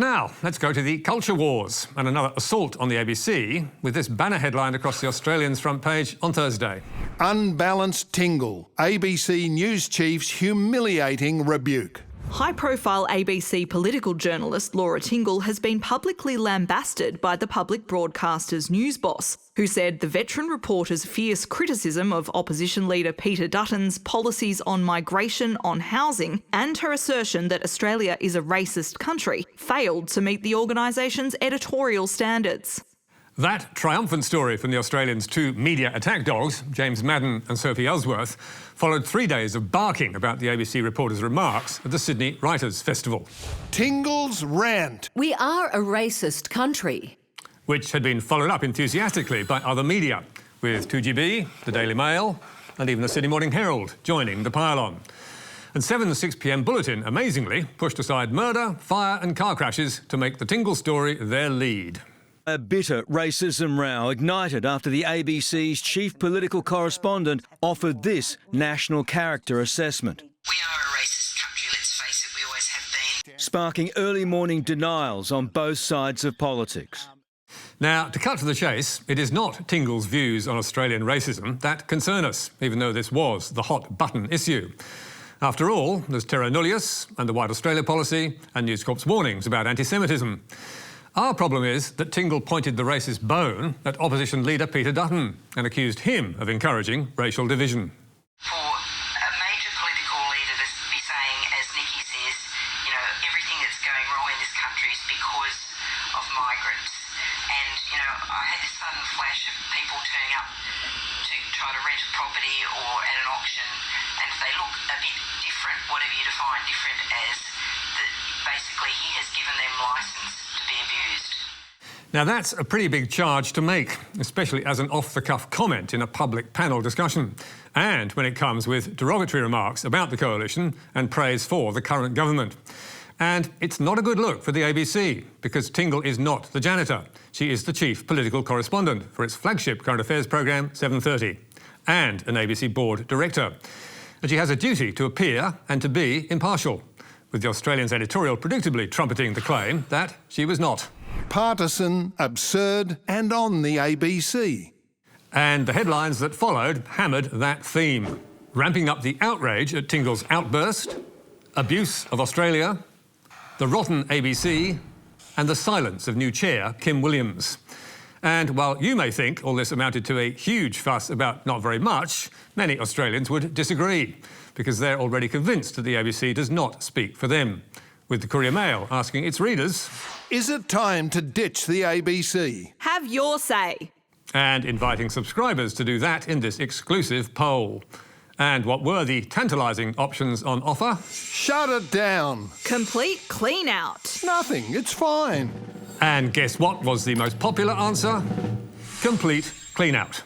now, let's go to the culture wars and another assault on the ABC with this banner headline across the Australian's front page on Thursday. Unbalanced Tingle. ABC News Chief's humiliating rebuke. High-profile ABC political journalist Laura Tingle has been publicly lambasted by the public broadcaster's news boss, who said the veteran reporter's fierce criticism of opposition leader Peter Dutton's policies on migration, on housing, and her assertion that Australia is a racist country failed to meet the organisation's editorial standards. That triumphant story from the Australians' two media attack dogs, James Madden and Sophie Ellsworth, followed 3 days of barking about the ABC reporter's remarks at the Sydney Writers' Festival. Tingle's rant. We are a racist country. Which had been followed up enthusiastically by other media, with 2GB, the Daily Mail, and even the Sydney Morning Herald joining the pile-on. And 7:06 p.m. Bulletin, amazingly, pushed aside murder, fire and car crashes to make the Tingle story their lead. A bitter racism row ignited after the ABC's chief political correspondent offered this national character assessment. We are a racist country, let's face it, we always have been. Sparking early morning denials on both sides of politics. Now, to cut to the chase, it is not Tingle's views on Australian racism that concern us, even though this was the hot-button issue. After all, there's terra nullius and the White Australia policy and News Corp's warnings about anti-Semitism. Our problem is that Tingle pointed the racist bone at opposition leader Peter Dutton and accused him of encouraging racial division. For a major political leader to be saying, as Nikki says, you know, everything that's going wrong in this country is because of migrants. And, you know, I had this sudden flash of people turning up to try to rent a property or at an auction, and if they look a bit different, whatever you define different as, that basically he has given them licence to be abused. Now that's a pretty big charge to make, especially as an off-the-cuff comment in a public panel discussion, and when it comes with derogatory remarks about the coalition and praise for the current government. And it's not a good look for the ABC, because Tingle is not the janitor. She is the chief political correspondent for its flagship current affairs programme, 7:30, and an ABC board director. And she has a duty to appear and to be impartial, with the Australian's editorial predictably trumpeting the claim that she was not. Partisan, absurd, and on the ABC. And the headlines that followed hammered that theme, ramping up the outrage at Tingle's outburst, abuse of Australia, the rotten ABC, and the silence of new chair Kim Williams. And while you may think all this amounted to a huge fuss about not very much, many Australians would disagree, because they're already convinced that the ABC does not speak for them, with the Courier Mail asking its readers, is it time to ditch the ABC? Have your say. And inviting subscribers to do that in this exclusive poll. And what were the tantalising options on offer? Shut it down. Complete clean out. Nothing, it's fine. And guess what was the most popular answer? Complete clean out.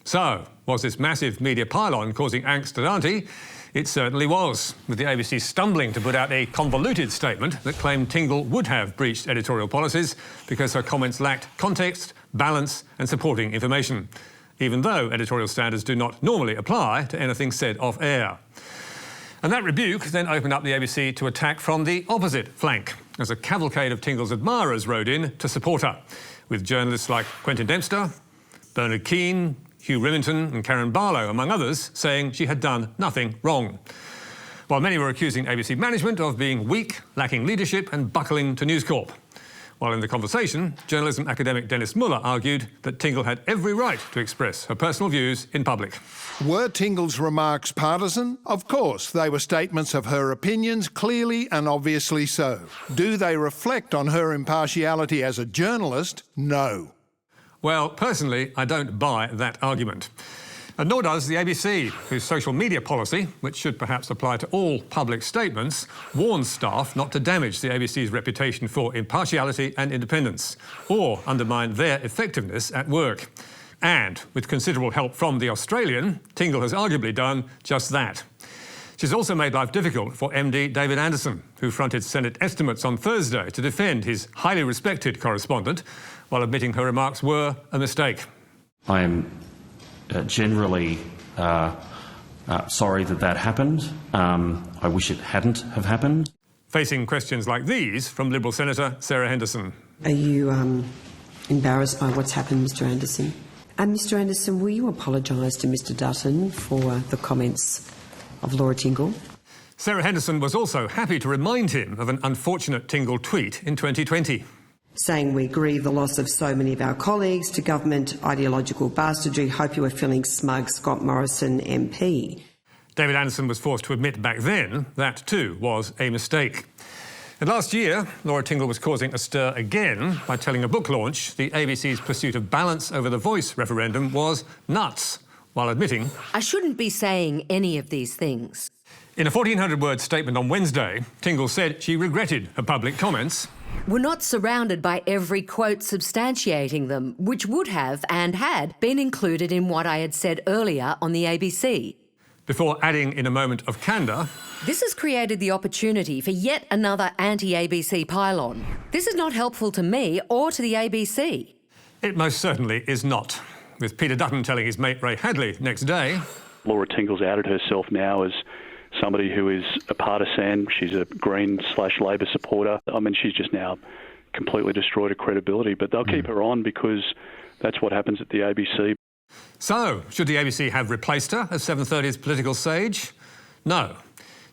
So, was this massive media pylon causing angst at Aunty? It certainly was, with the ABC stumbling to put out a convoluted statement that claimed Tingle would have breached editorial policies because her comments lacked context, balance and supporting information, even though editorial standards do not normally apply to anything said off-air. And that rebuke then opened up the ABC to attack from the opposite flank, as a cavalcade of Tingle's admirers rode in to support her, with journalists like Quentin Dempster, Bernard Keane, Hugh Remington and Karen Barlow, among others, saying she had done nothing wrong. While many were accusing ABC management of being weak, lacking leadership and buckling to News Corp. While in the conversation, journalism academic Dennis Muller argued that Tingle had every right to express her personal views in public. Were Tingle's remarks partisan? Of course, they were statements of her opinions, clearly and obviously so. Do they reflect on her impartiality as a journalist? No. Well, personally, I don't buy that argument. And nor does the ABC, whose social media policy, which should perhaps apply to all public statements, warns staff not to damage the ABC's reputation for impartiality and independence, or undermine their effectiveness at work. And, with considerable help from the Australian, Tingle has arguably done just that. She's also made life difficult for MD David Anderson, who fronted Senate estimates on Thursday to defend his highly respected correspondent, while admitting her remarks were a mistake. I am generally sorry that happened. I wish it hadn't have happened. facing questions like these from Liberal Senator Sarah Henderson. Are you embarrassed by what's happened, Mr Anderson? And Mr Anderson, will you apologise to Mr Dutton for the comments of Laura Tingle? Sarah Henderson was also happy to remind him of an unfortunate Tingle tweet in 2020. Saying we grieve the loss of so many of our colleagues to government ideological bastardry. Hope you are feeling smug, Scott Morrison MP. David Anderson was forced to admit back then that too was a mistake. And last year, Laura Tingle was causing a stir again by telling a book launch the ABC's pursuit of balance over the Voice referendum was nuts, while admitting I shouldn't be saying any of these things. in a 1,400-word statement on Wednesday, Tingle said she regretted her public comments. We're not surrounded by every quote substantiating them, which would have and had been included in what I had said earlier on the ABC. Before adding in a moment of candour, This has created the opportunity for yet another anti-ABC pylon. This is not helpful to me or to the ABC. it most certainly is not. With Peter Dutton telling his mate Ray Hadley next day, Laura Tingle's outed herself now as somebody who is a partisan. She's a Green/Labor supporter. I mean, she's just now completely destroyed her credibility, but they'll keep her on because that's what happens at the ABC. so should the ABC have replaced her as 7:30's political sage? No.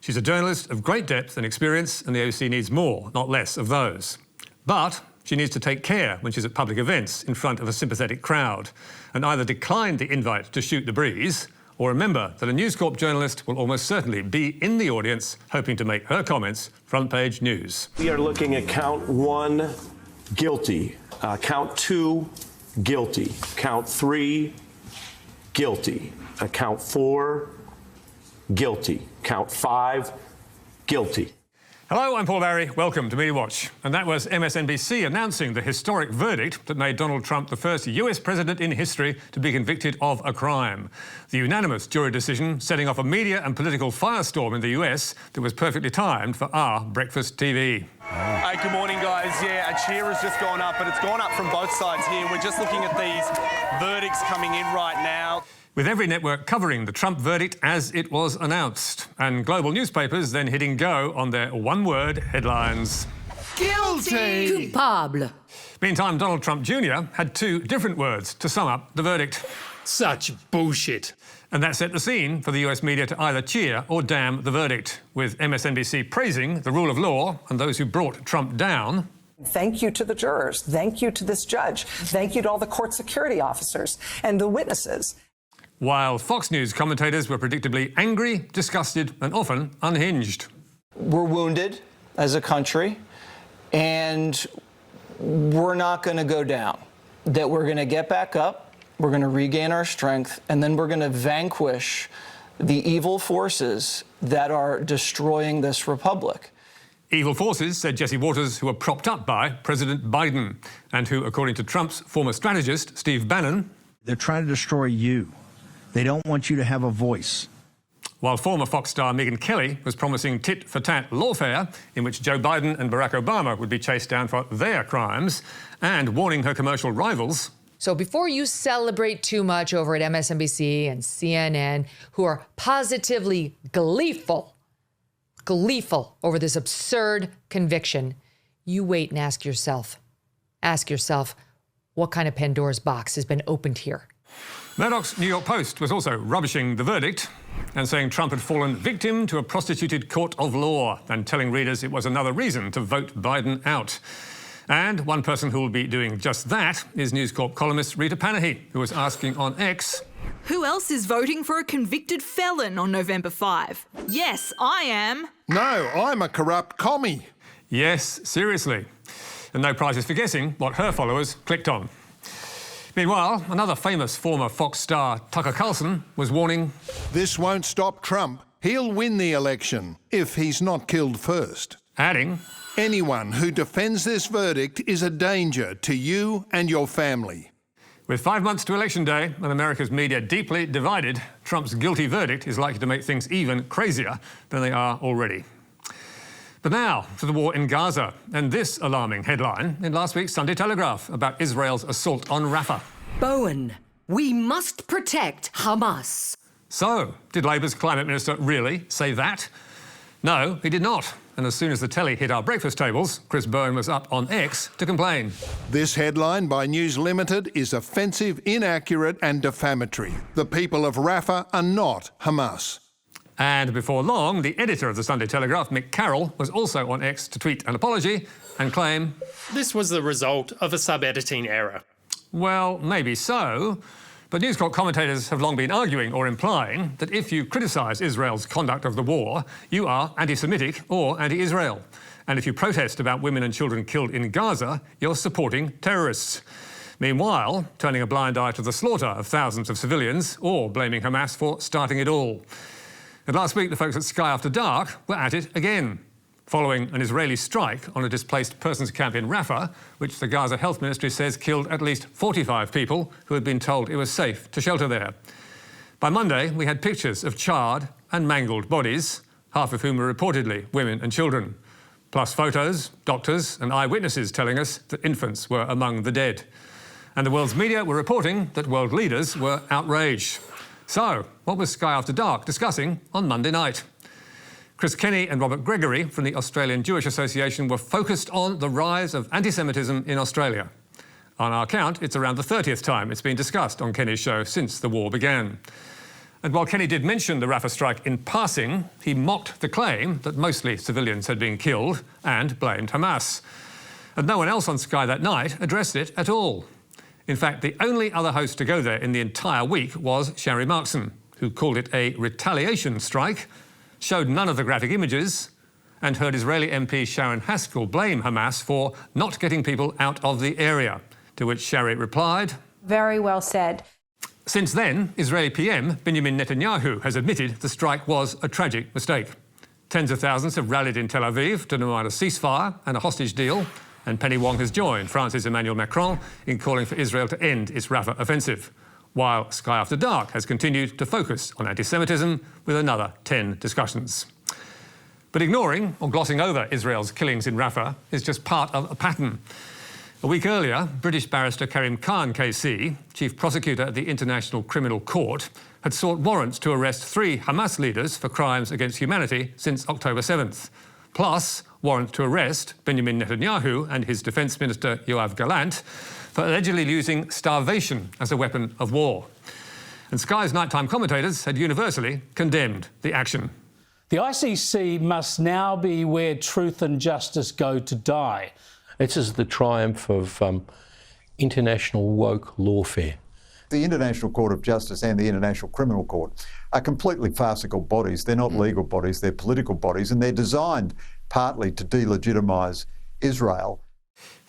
She's a journalist of great depth and experience, and the ABC needs more, not less, of those. But she needs to take care when she's at public events in front of a sympathetic crowd, and either decline the invite to shoot the breeze, or remember that a News Corp journalist will almost certainly be in the audience hoping to make her comments front-page news. We are looking at count 1, guilty. Count 2, guilty. Count 3, guilty. Count 4, guilty. Count 5, guilty. Hello, I'm Paul Barry. Welcome to Media Watch. And that was MSNBC announcing the historic verdict that made Donald Trump the first US president in history to be convicted of a crime. The unanimous jury decision setting off a media and political firestorm in the US that was perfectly timed for our breakfast TV. Hey, good morning, guys. Yeah, a cheer has just gone up, but it's gone up from both sides here. We're just looking at these verdicts coming in right now. With every network covering the Trump verdict as it was announced, and global newspapers then hitting go on their one-word headlines. Guilty! Coupable. Meantime, Donald Trump Jr. had two different words to sum up the verdict. Such bullshit. And that set the scene for the US media to either cheer or damn the verdict, with MSNBC praising the rule of law and those who brought Trump down. Thank you to the jurors. Thank you to this judge. Thank you to all the court security officers and the witnesses. While Fox News commentators were predictably angry, disgusted, and often unhinged. We're wounded as a country, and we're not going to go down. That we're going to get back up, we're going to regain our strength, and then we're going to vanquish the evil forces that are destroying this republic. Evil forces, said Jesse Waters, who are propped up by President Biden, and who, according to Trump's former strategist, Steve Bannon, they're trying to destroy you. They don't want you to have a voice. While former Fox star Megyn Kelly was promising tit-for-tat lawfare in which Joe Biden and Barack Obama would be chased down for their crimes, and warning her commercial rivals. So before you celebrate too much over at MSNBC and CNN, who are positively gleeful over this absurd conviction, you wait and ask yourself, what kind of Pandora's box has been opened here? Murdoch's New York Post was also rubbishing the verdict and saying Trump had fallen victim to a prostituted court of law and telling readers it was another reason to vote Biden out. And one person who will be doing just that is News Corp columnist Rita Panahi, who was asking on X, Who else is voting for a convicted felon on November 5? Yes, I am. No, I'm a corrupt commie. Yes, seriously. And no prizes for guessing what her followers clicked on. Meanwhile, another famous former Fox star, Tucker Carlson, was warning, This won't stop Trump. He'll win the election if he's not killed first. Adding, Anyone who defends this verdict is a danger to you and your family. with 5 months to Election Day and America's media deeply divided, Trump's guilty verdict is likely to make things even crazier than they are already. But now to the war in Gaza and this alarming headline in last week's Sunday Telegraph about Israel's assault on Rafah. Bowen, we must protect Hamas. So, did Labour's climate minister really say that? No, he did not. and as soon as the telly hit our breakfast tables, Chris Byrne was up on X to complain. This headline by News Limited is offensive, inaccurate and defamatory. The people of Rafah are not Hamas. And before long, the editor of the Sunday Telegraph, Mick Carroll, was also on X to tweet an apology and claim, "This was the result of a sub-editing error." Well, maybe so, but News Corp commentators have long been arguing or implying that if you criticise Israel's conduct of the war, you are anti-Semitic or anti-Israel. And if you protest about women and children killed in Gaza, you're supporting terrorists. Meanwhile, turning a blind eye to the slaughter of thousands of civilians or blaming Hamas for starting it all. And last week, the folks at Sky After Dark were at it again, following an Israeli strike on a displaced persons camp in Rafah, which the Gaza Health Ministry says killed at least 45 people who had been told it was safe to shelter there. By Monday, we had pictures of charred and mangled bodies, half of whom were reportedly women and children, plus photos, doctors and eyewitnesses telling us that infants were among the dead. And the world's media were reporting that world leaders were outraged. So, what was Sky After Dark discussing on Monday night? Chris Kenny and Robert Gregory from the Australian Jewish Association were focused on the rise of anti-Semitism in Australia. On our count, it's around the 30th time it's been discussed on Kenny's show since the war began. And while Kenny did mention the Rafah strike in passing, he mocked the claim that mostly civilians had been killed and blamed Hamas. And no one else on Sky that night addressed it at all. In fact, the only other host to go there in the entire week was Sherry Markson, who called it a retaliation strike, showed none of the graphic images, and heard Israeli MP Sharon Haskell blame Hamas for not getting people out of the area, to which Sherry replied, "Very well said." Since then, Israeli PM Benjamin Netanyahu has admitted the strike was a tragic mistake. Tens of thousands have rallied in Tel Aviv to demand a ceasefire and a hostage deal, and Penny Wong has joined France's Emmanuel Macron in calling for Israel to end its Rafah offensive, while Sky After Dark has continued to focus on anti-Semitism with another 10 discussions. But ignoring or glossing over Israel's killings in Rafah is just part of a pattern. A week earlier, British barrister Karim Khan KC, chief prosecutor at the International Criminal Court, had sought warrants to arrest 3 Hamas leaders for crimes against humanity since October 7th, plus warrant to arrest Benjamin Netanyahu and his defence minister Yoav Gallant for allegedly using starvation as a weapon of war. And Sky's nighttime commentators had universally condemned the action. The ICC must now be where truth and justice go to die. This is the triumph of international woke lawfare. The International Court of Justice and the International Criminal Court are completely farcical bodies. They're not legal bodies, they're political bodies, and they're designed partly to delegitimise Israel.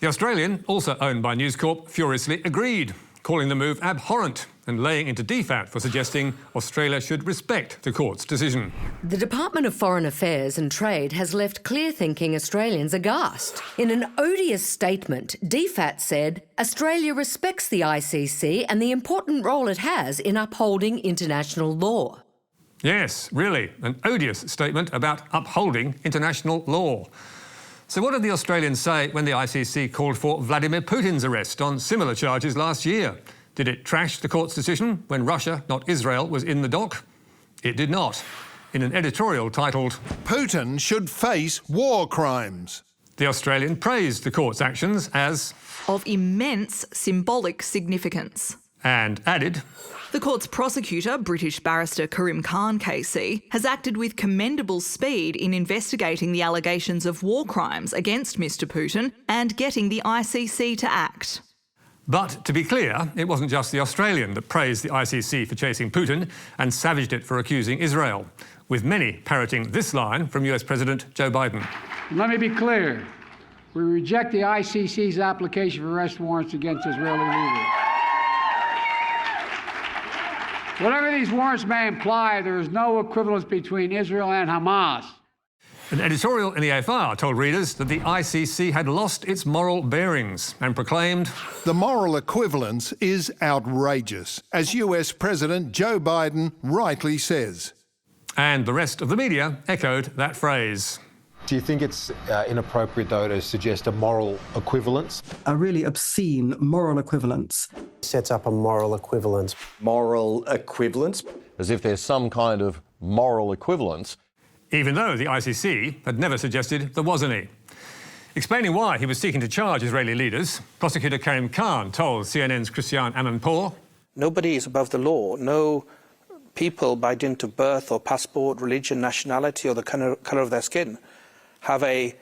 The Australian, also owned by News Corp, furiously agreed, calling the move abhorrent and laying into DFAT for suggesting Australia should respect the court's decision. The Department of Foreign Affairs and Trade has left clear-thinking Australians aghast. In an odious statement, DFAT said, Australia respects the ICC and the important role it has in upholding international law. Yes, really, an odious statement about upholding international law. So what did the Australians say when the ICC called for Vladimir Putin's arrest on similar charges last year? Did it trash the court's decision when Russia, not Israel, was in the dock? It did not. In an editorial titled, "Putin should face war crimes," the Australian praised the court's actions as of immense symbolic significance. And added, the court's prosecutor, British barrister Karim Khan KC, has acted with commendable speed in investigating the allegations of war crimes against Mr Putin and getting the ICC to act. But to be clear, it wasn't just the Australian that praised the ICC for chasing Putin and savaged it for accusing Israel, with many parroting this line from US President Joe Biden. Let me be clear. We reject the ICC's application for arrest warrants against Israeli leaders. Whatever these warrants may imply, there is no equivalence between Israel and Hamas. An editorial in the AFR told readers that the ICC had lost its moral bearings and proclaimed, "The moral equivalence is outrageous," as US President Joe Biden rightly says. And the rest of the media echoed that phrase. Do you think it's inappropriate, though, to suggest a moral equivalence? A really obscene moral equivalence. Sets up a moral equivalence. Moral equivalence? As if there's some kind of moral equivalence. even though the ICC had never suggested there was any. Explaining why he was seeking to charge Israeli leaders, prosecutor Karim Khan told CNN's Christiane Amanpour, "Nobody is above the law. No people by dint of birth or passport, religion, nationality or the colour of their skin have a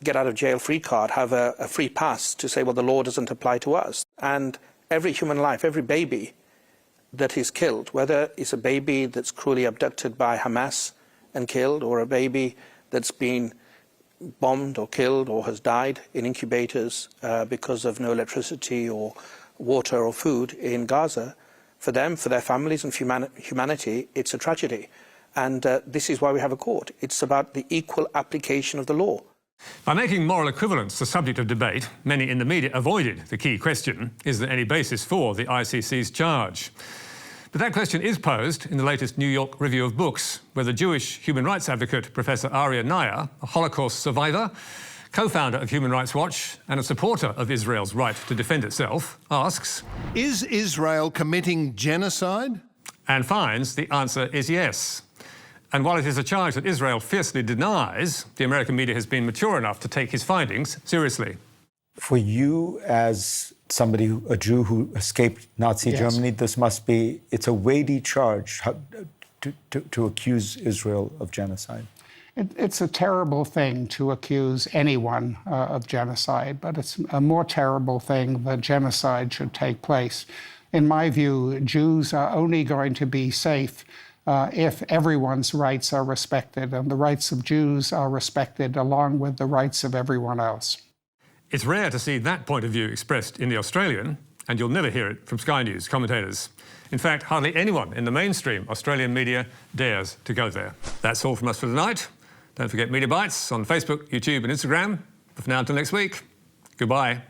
get-out-of-jail-free card, have a free pass to say, well, the law doesn't apply to us." And every human life, every baby that is killed, whether it's a baby that's cruelly abducted by Hamas and killed, or a baby that's been bombed or killed or has died in incubators because of no electricity or water or food in Gaza, for them, for their families and humanity, it's a tragedy. And this is why we have a court. It's about the equal application of the law. By making moral equivalence the subject of debate, many in the media avoided the key question, is there any basis for the ICC's charge? But that question is posed in the latest New York Review of Books, where the Jewish human rights advocate Professor Aryeh Naya, a Holocaust survivor, co-founder of Human Rights Watch and a supporter of Israel's right to defend itself, asks, is Israel committing genocide? And finds the answer is yes. And while it is a charge that Israel fiercely denies, the American media has been mature enough to take his findings seriously. For you as somebody, a Jew who escaped Nazi Germany, this must be, it's a weighty charge to accuse Israel of genocide. It's a terrible thing to accuse anyone of genocide, but it's a more terrible thing that genocide should take place. In my view, Jews are only going to be safe if everyone's rights are respected, and the rights of Jews are respected along with the rights of everyone else. It's rare to see that point of view expressed in the Australian, and you'll never hear it from Sky News commentators. In fact, hardly anyone in the mainstream Australian media dares to go there. That's all from us for tonight. Don't forget Media Bites on Facebook, YouTube and Instagram. But for now, until next week, goodbye.